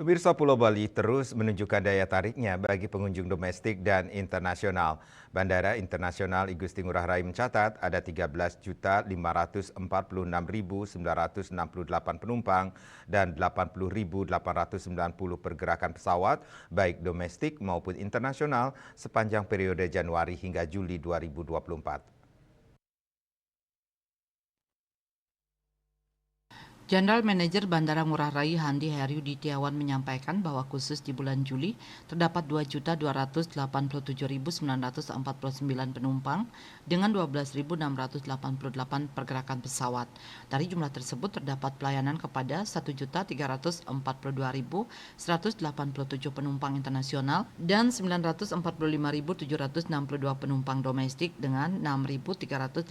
Pemirsa Pulau Bali terus menunjukkan daya tariknya bagi pengunjung domestik dan internasional. Bandara Internasional Igusti Ngurah Rai mencatat ada 13.546.968 penumpang dan 80.890 pergerakan pesawat, baik domestik maupun internasional, sepanjang periode Januari hingga Juli 2024. General Manager Bandara Ngurah Rai Handi Heryuditiawan menyampaikan bahwa khusus di bulan Juli terdapat 2.287.949 penumpang dengan 12.688 pergerakan pesawat. Dari jumlah tersebut terdapat pelayanan kepada 1.342.187 penumpang internasional dan 945.762 penumpang domestik dengan 6.381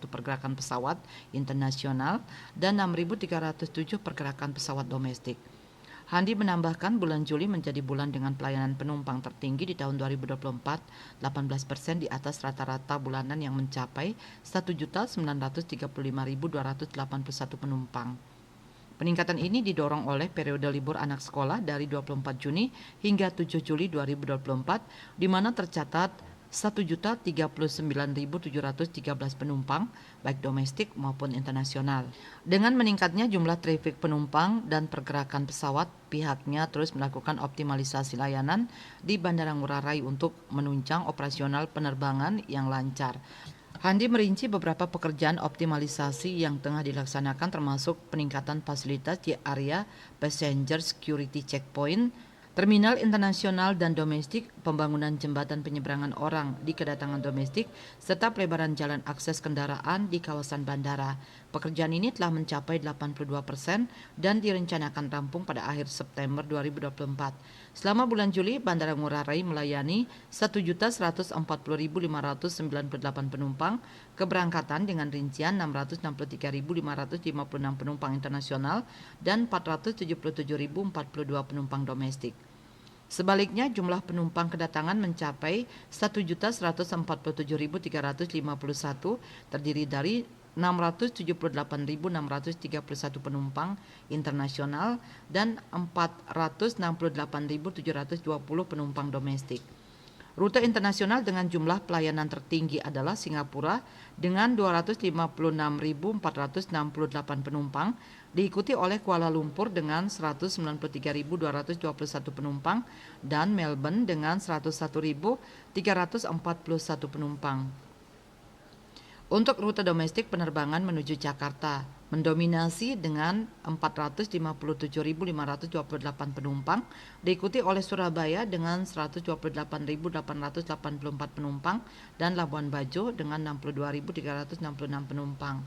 pergerakan pesawat internasional dan 6.307 pergerakan pesawat domestik. Handi menambahkan bulan Juli menjadi bulan dengan pelayanan penumpang tertinggi di tahun 2024, 18% di atas rata-rata bulanan yang mencapai 1.935.281 penumpang. Peningkatan ini didorong oleh periode libur anak sekolah dari 24 Juni hingga 7 Juli 2024, di mana tercatat 1.039.713 penumpang, baik domestik maupun internasional. Dengan meningkatnya jumlah trafik penumpang dan pergerakan pesawat, pihaknya terus melakukan optimalisasi layanan di Bandara Ngurah Rai untuk menunjang operasional penerbangan yang lancar. Handi merinci beberapa pekerjaan optimalisasi yang tengah dilaksanakan termasuk peningkatan fasilitas di area passenger security checkpoint, terminal internasional dan domestik, pembangunan jembatan penyeberangan orang di kedatangan domestik, serta pelebaran jalan akses kendaraan di kawasan bandara. Pekerjaan ini telah mencapai 82% dan direncanakan rampung pada akhir September 2024. Selama bulan Juli, Bandara Ngurah Rai melayani 1.140.598 penumpang keberangkatan dengan rincian 663.556 penumpang internasional dan 477.042 penumpang domestik. Sebaliknya, jumlah penumpang kedatangan mencapai 1.147.351, terdiri dari 678.631 penumpang internasional dan 468.720 penumpang domestik. Rute internasional dengan jumlah pelayanan tertinggi adalah Singapura dengan 256.468 penumpang, diikuti oleh Kuala Lumpur dengan 193.221 penumpang dan Melbourne dengan 101.341 penumpang. Untuk rute domestik, penerbangan menuju Jakarta mendominasi dengan 457.528 penumpang, diikuti oleh Surabaya dengan 128.884 penumpang dan Labuan Bajo dengan 62.366 penumpang.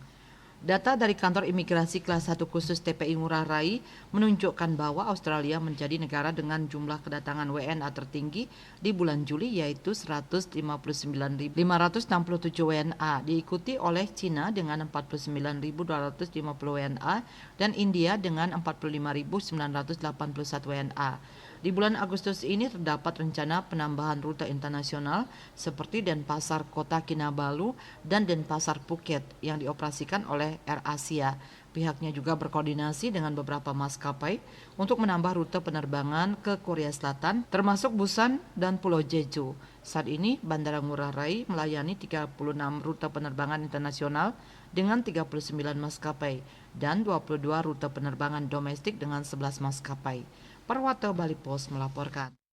Data dari Kantor Imigrasi Kelas 1 Khusus TPI Ngurah Rai menunjukkan bahwa Australia menjadi negara dengan jumlah kedatangan WNA tertinggi di bulan Juli, yaitu 159.567 WNA, diikuti oleh Cina dengan 49.250 WNA dan India dengan 45.981 WNA. Di bulan Agustus ini terdapat rencana penambahan rute internasional seperti Denpasar Kota Kinabalu dan Denpasar Phuket yang dioperasikan oleh AirAsia. Pihaknya juga berkoordinasi dengan beberapa maskapai untuk menambah rute penerbangan ke Korea Selatan, termasuk Busan dan Pulau Jeju. Saat ini, Bandara Ngurah Rai melayani 36 rute penerbangan internasional dengan 39 maskapai dan 22 rute penerbangan domestik dengan 11 maskapai. Perwato Bali Post melaporkan.